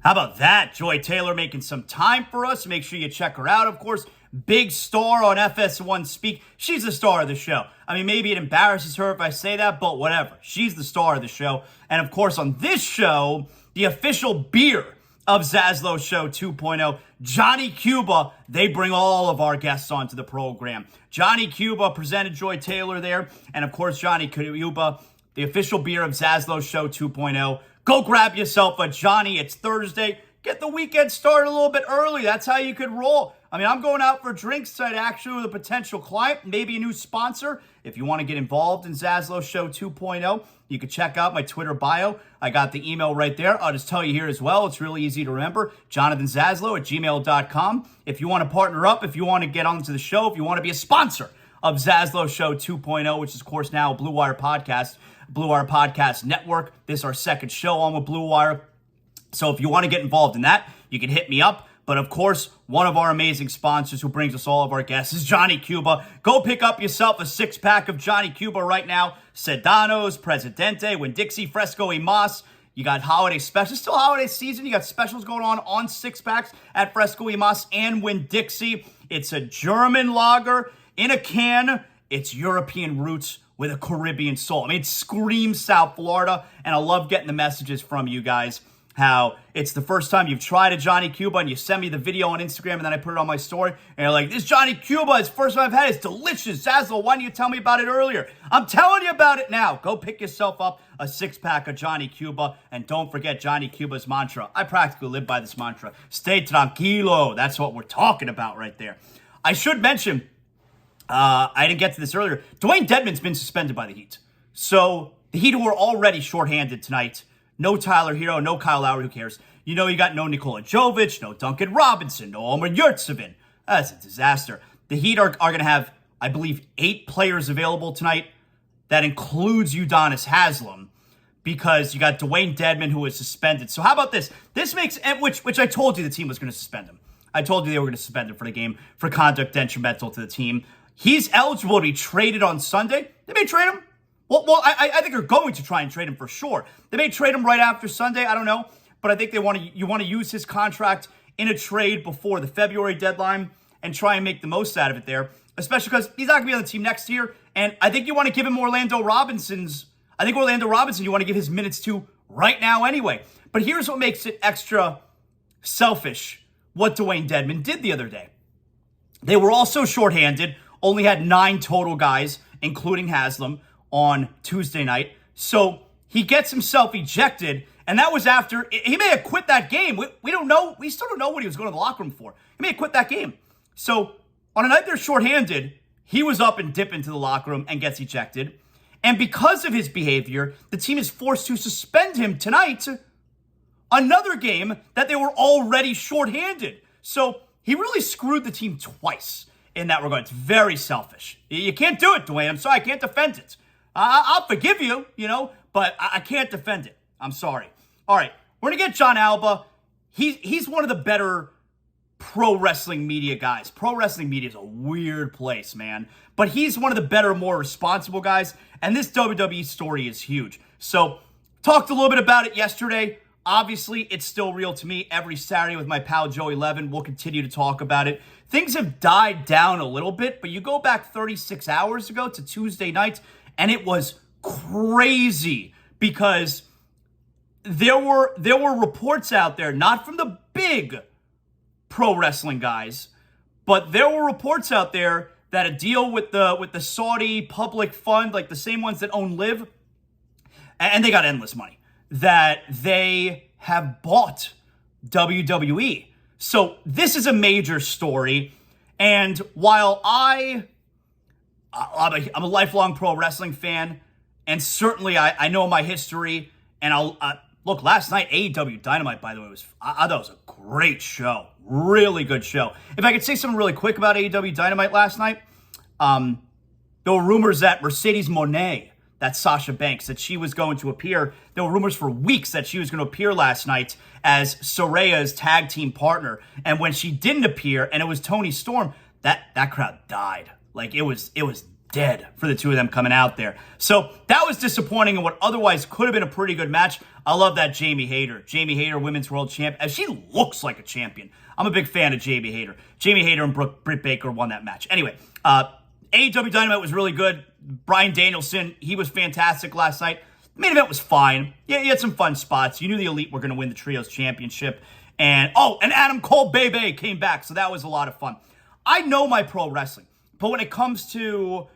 How about that? Joy Taylor making some time for us. Make sure you check her out, of course. Big star on FS1 Speak. She's the star of the show. I mean, maybe it embarrasses her if I say that, but whatever. She's the star of the show. And of course, on this show, the official beer of ZASLOW Show 2.0, Johnny Cuba. They bring all of our guests onto the program. Johnny Cuba presented Joy Taylor there. And of course, Johnny Cuba, the official beer of ZASLOW Show 2.0. Go grab yourself a Johnny. It's Thursday. Get the weekend started a little bit early. That's how you could roll. I mean, I'm going out for drinks tonight, actually, with a potential client, maybe a new sponsor. If you want to get involved in ZASLOW Show 2.0, you can check out my Twitter bio. I got the email right there. I'll just tell you here as well. It's really easy to remember. JonathanZaslow@gmail.com. If you want to partner up, if you want to get onto the show, if you want to be a sponsor of ZASLOW Show 2.0, which is, of course, now a Blue Wire Podcast, Blue Wire Podcast Network. This is our second show on with Blue Wire. So if you want to get involved in that, you can hit me up. But of course, one of our amazing sponsors who brings us all of our guests is Johnny Cuba. Go pick up yourself a 6-pack of Johnny Cuba right now. Sedanos, Presidente, Winn-Dixie, Fresco y Mas. You got holiday specials. Still holiday season. You got specials going on 6-packs at Fresco y Mas and Winn-Dixie. It's a German lager in a can. It's European roots with a Caribbean soul. I mean, it screams South Florida, and I love getting the messages from you guys. How it's the first time you've tried a Johnny Cuba and you send me the video on Instagram and then I put it on my story and you're like, this Johnny Cuba is the first time I've had it. It's delicious. ZASLOW, why didn't you tell me about it earlier? I'm telling you about it now. Go pick yourself up a 6-pack of Johnny Cuba and don't forget Johnny Cuba's mantra. I practically live by this mantra. Stay tranquilo. That's what we're talking about right there. I should mention, I didn't get to this earlier. Dewayne Dedmon's been suspended by the Heat. So the Heat were already shorthanded tonight. No Tyler Hero, no Kyle Lowry, who cares? You know you got no Nikola Jovic, no Duncan Robinson, no Omer Yurtseven. That's a disaster. The Heat are going to have, I believe, 8 players available tonight. That includes Udonis Haslem because you got Dewayne Dedmon, who is suspended. So how about this? This makes, which I told you the team was going to suspend him. I told you they were going to suspend him for the game for conduct detrimental to the team. He's eligible to be traded on Sunday. They may trade him. Well, I think they're going to try and trade him for sure. They may trade him right after Sunday. I don't know. But I think you want to use his contract in a trade before the February deadline and try and make the most out of it there, especially because he's not going to be on the team next year. And I think you want to give him Orlando Robinson, you want to give his minutes to right now anyway. But here's what makes it extra selfish, what Dewayne Dedmon did the other day. They were also shorthanded, only had 9 total guys, including Haslem, on Tuesday night. So he gets himself ejected, and that was after he may have quit that game. We don't know. We still don't know what he was going to the locker room for. He may have quit that game. So on a night they're shorthanded, he was up and dip into the locker room and gets ejected. And because of his behavior, the team is forced to suspend him tonight. Another game that they were already shorthanded. So he really screwed the team twice in that regard. It's very selfish. You can't do it, Dwayne. I'm sorry. I can't defend it. I'll forgive you, but I can't defend it. I'm sorry. All right, we're going to get John Alba. He's one of the better pro wrestling media guys. Pro wrestling media is a weird place, man. But he's one of the better, more responsible guys. And this WWE story is huge. So, talked a little bit about it yesterday. Obviously, it's still real to me. Every Saturday with my pal Joey Levine, we'll continue to talk about it. Things have died down a little bit, but you go back 36 hours ago to Tuesday night, and it was crazy because there were reports out there, not from the big pro wrestling guys, but there were reports out there that a deal with the Saudi public fund, like the same ones that own Live, and they got endless money, that they have bought WWE. So this is a major story, and while I'm a lifelong pro wrestling fan, and certainly I know my history, and look, last night, AEW Dynamite, by the way, I thought it was a great show. Really good show. If I could say something really quick about AEW Dynamite last night, there were rumors that Mercedes Moné, that's Sasha Banks, that she was going to appear. There were rumors for weeks that she was going to appear last night as Soraya's tag team partner. And when she didn't appear, and it was Toni Storm, that crowd died. Like, it was dead for the two of them coming out there. So that was disappointing in what otherwise could have been a pretty good match. I love that Jamie Hayter, women's world champ, as she looks like a champion. I'm a big fan of Jamie Hayter. Jamie Hayter and Britt Baker won that match. Anyway, AEW Dynamite was really good. Bryan Danielson, he was fantastic last night. The main event was fine. Yeah, he had some fun spots. You knew the Elite were going to win the Trios Championship. And Adam Cole Bebe came back, so that was a lot of fun. I know my pro wrestling, but when it comes to,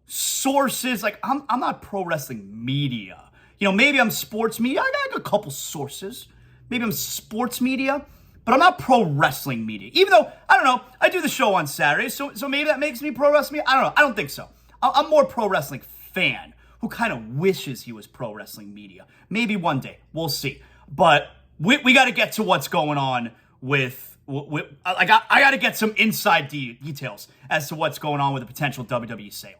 sources, like I'm not pro wrestling media. Maybe I'm sports media. I got a couple sources. Maybe I'm sports media, but I'm not pro wrestling media. Even though, I don't know, I do the show on Saturdays, so maybe that makes me pro wrestling media. I don't know. I don't think so. I'm more pro wrestling fan who kind of wishes he was pro wrestling media. Maybe one day. We'll see. But we got to get to what's going on with I got to get some inside details as to what's going on with a potential WWE sale.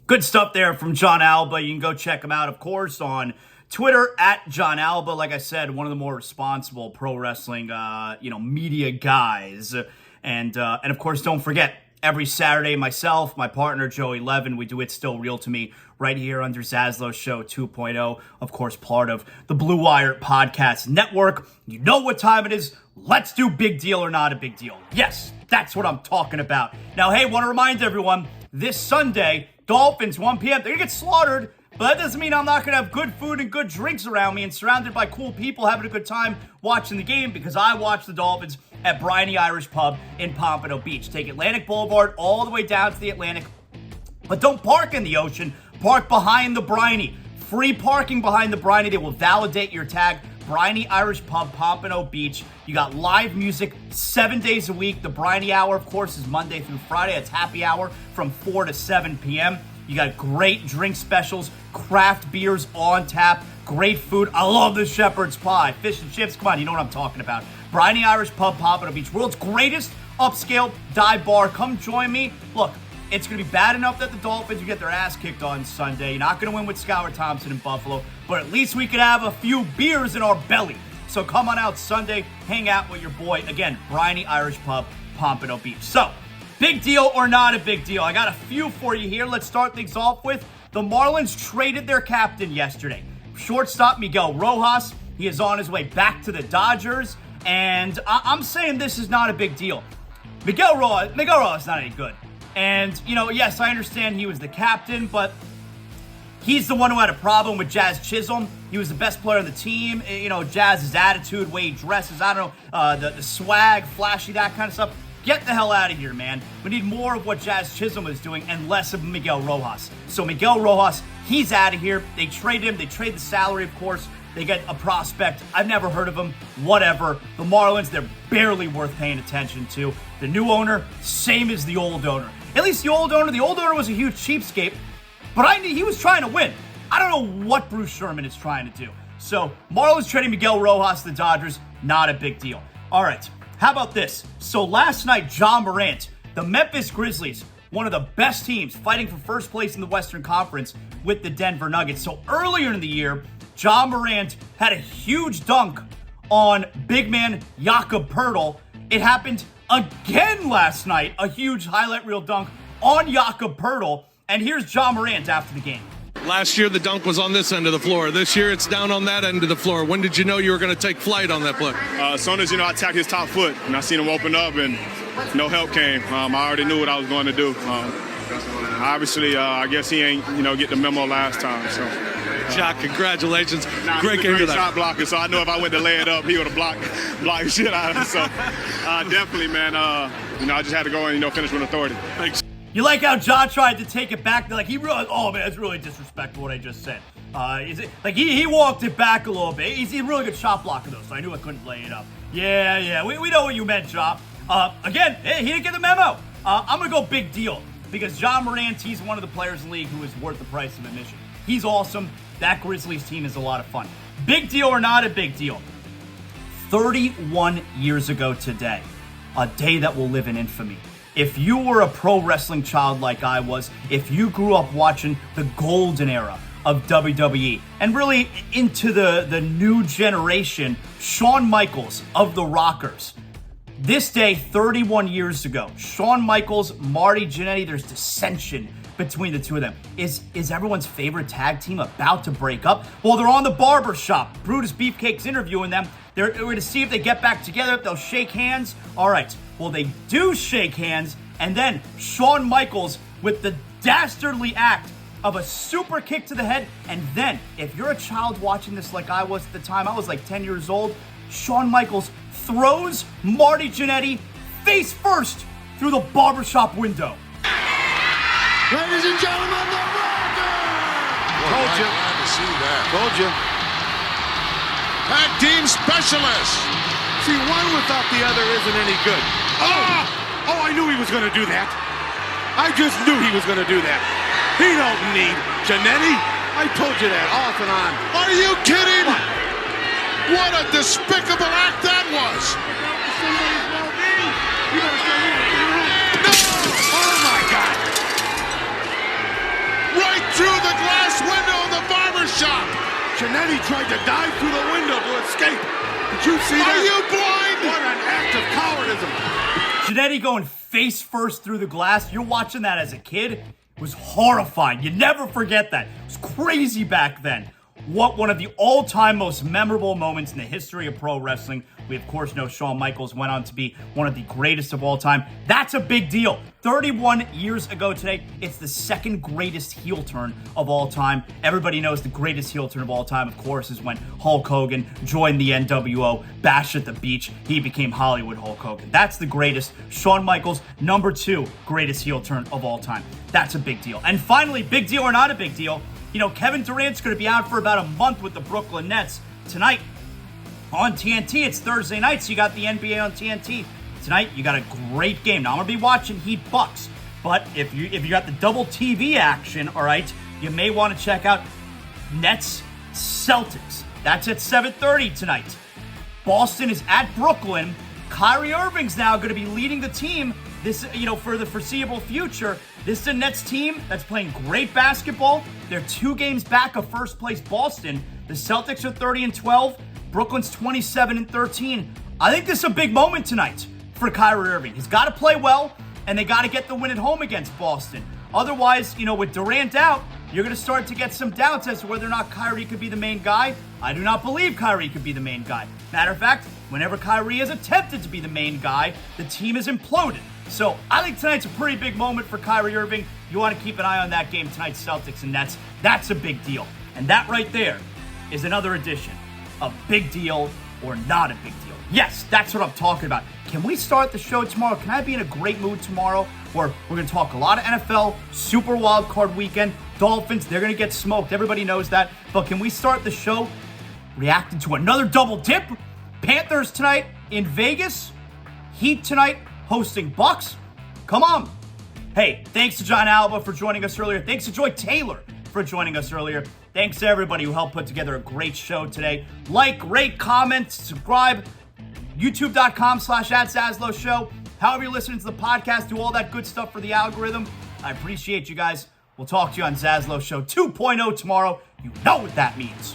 Good stuff there from John Alba. You can go check him out, of course, on Twitter at John Alba. Like I said, one of the more responsible pro wrestling, media guys. And of course, don't forget, every Saturday, myself, my partner, Joey Levin, we do It's Still Real to Me right here under ZASLOW Show 2.0. Of course, part of the Blue Wire Podcast Network. You know what time it is. Let's do Big Deal or Not a Big Deal. Yes, that's what I'm talking about. Now, hey, want to remind everyone, this Sunday, Dolphins, 1 p.m., they're going to get slaughtered. But that doesn't mean I'm not going to have good food and good drinks around me and surrounded by cool people having a good time watching the game, because I watch the Dolphins at Briny Irish Pub in Pompano Beach. Take Atlantic Boulevard all the way down to the Atlantic. But don't park in the ocean. Park behind the Briny. Free parking behind the Briny. They will validate your tag. Briny Irish Pub, Pompano Beach. You got live music 7 days a week. The Briny Hour, of course, is Monday through Friday. It's happy hour from 4 to 7 p.m. You got great drink specials, craft beers on tap, great food. I love the shepherd's pie, fish and chips. Come on, you know what I'm talking about. Briny Irish Pub, Pompano Beach, world's greatest upscale dive bar. Come join me. Look, it's going to be bad enough that the Dolphins get their ass kicked on Sunday. You're not going to win with Skylar Thompson in Buffalo, but at least we could have a few beers in our belly. So come on out Sunday, hang out with your boy. Again, Briny Irish Pub, Pompano Beach. So, big deal or not a big deal? I got a few for you here. Let's start things off with the Marlins traded their captain yesterday. Shortstop Miguel Rojas. He is on his way back to the Dodgers. And I'm saying this is not a big deal. Miguel Rojas is not any good. And, yes, I understand he was the captain, but he's the one who had a problem with Jazz Chisholm. He was the best player on the team. Jazz's attitude, way he dresses, I don't know, the swag, flashy, that kind of stuff. Get the hell out of here, man. We need more of what Jazz Chisholm is doing and less of Miguel Rojas. So Miguel Rojas, he's out of here. They trade him. They trade the salary, of course. They get a prospect. I've never heard of him. Whatever. The Marlins, they're barely worth paying attention to. The new owner, same as the old owner. At least the old owner was a huge cheapskate, but he was trying to win. I don't know what Bruce Sherman is trying to do. So Marlins trading Miguel Rojas to the Dodgers, not a big deal. All right. How about this? So last night, Ja Morant, the Memphis Grizzlies, one of the best teams fighting for first place in the Western Conference with the Denver Nuggets. So earlier in the year, Ja Morant had a huge dunk on big man Jakob Poeltl. It happened again last night, a huge highlight reel dunk on Jakob Poeltl. And here's Ja Morant after the game. Last year, the dunk was on this end of the floor. This year, it's down on that end of the floor. When did you know you were going to take flight on that play? As soon as, I attacked his top foot, and I seen him open up, and no help came. I already knew what I was going to do. Obviously, I guess he ain't, get the memo last time. So, Ja, congratulations. Great game to that. Shot blocker, so I know if I went to lay it up, he would have blocked the shit out of it. So, definitely, man, I just had to go and, finish with authority. Thanks. You like how Ja tried to take it back? Like, he realized, oh, man, it's really disrespectful what I just said. He walked it back a little bit. He's a really good shot blocker, though, so I knew I couldn't lay it up. Yeah, we know what you meant, Ja. Again, hey, he didn't get the memo. I'm going to go big deal because Ja Morant, he's one of the players in the league who is worth the price of admission. He's awesome. That Grizzlies team is a lot of fun. Big deal or not a big deal? 31 years ago today, a day that will live in infamy. If you were a pro wrestling child like I was, if you grew up watching the golden era of WWE and really into the new generation, Shawn Michaels of the Rockers, This day, 31 years ago, Shawn Michaels, Marty Jannetty, there's dissension between the two of them. Is everyone's favorite tag team about to break up? Well, they're on the barber shop. Brutus Beefcake's interviewing them. They're going to see if they get back together, if they'll shake hands. All right, well, they do shake hands, and then Shawn Michaels with the dastardly act of a super kick to the head, and then, if you're a child watching this like I was at the time, I was like 10 years old, Shawn Michaels throws Marty Jannetty face first through the barbershop window. Ladies and gentlemen, the Rocker! Told you. Glad to see that. Told you. Tag team specialists. See, one without the other isn't any good. Oh, I knew he was going to do that. I just knew he was going to do that. He don't need Jannetty. I told you that off and on. Are you kidding? What a despicable act that was. No! Oh, my God. Right through the glass window of the barber shop. Jannetty tried to dive through the window to escape. Did you see that? Are you blind? What an act of cowardism. Jannetty going face first through the glass. You're watching that as a kid. It was horrifying. You never forget that. It was crazy back then. What one of the all-time most memorable moments in the history of pro wrestling. We, of course, know Shawn Michaels went on to be one of the greatest of all time. That's a big deal. 31 years ago today, it's the second greatest heel turn of all time. Everybody knows the greatest heel turn of all time, of course, is when Hulk Hogan joined the NWO, Bash at the Beach. He became Hollywood Hulk Hogan. That's the greatest. Shawn Michaels, number 2 greatest heel turn of all time. That's a big deal. And finally, big deal or not a big deal, you know, Kevin Durant's going to be out for about a month with the Brooklyn Nets. Tonight on TNT, it's Thursday night, so you got the NBA on TNT. Tonight, you got a great game. Now, I'm going to be watching Heat Bucks, but if you got the double TV action, all right, you may want to check out Nets Celtics. That's at 7:30 tonight. Boston is at Brooklyn. Kyrie Irving's now going to be leading the team this, for the foreseeable future. This is a Nets team that's playing great basketball. They're 2 games back of first place Boston. The Celtics are 30-12. Brooklyn's 27-13. I think this is a big moment tonight for Kyrie Irving. He's got to play well, and they got to get the win at home against Boston. Otherwise, with Durant out, you're going to start to get some doubts as to whether or not Kyrie could be the main guy. I do not believe Kyrie could be the main guy. Matter of fact, whenever Kyrie has attempted to be the main guy, the team has imploded. So I think tonight's a pretty big moment for Kyrie Irving. You want to keep an eye on that game tonight, Celtics and Nets. That's a big deal. And that right there is another edition of Big Deal or Not a Big Deal. Yes, that's what I'm talking about. Can we start the show tomorrow? Can I be in a great mood tomorrow? Where we're going to talk a lot of NFL, Super Wild Card Weekend, Dolphins, they're going to get smoked. Everybody knows that. But can we start the show reacting to another double dip? Panthers tonight in Vegas. Heat tonight hosting Bucks. Come on. Hey, thanks to John Alba for joining us earlier. Thanks to Joy Taylor for joining us earlier. Thanks to everybody who helped put together a great show today. Like, rate, comment, subscribe. YouTube.com/@ZASLOW Show. However you're listening to the podcast, do all that good stuff for the algorithm. I appreciate you guys. We'll talk to you on ZASLOW Show 2.0 tomorrow. You know what that means.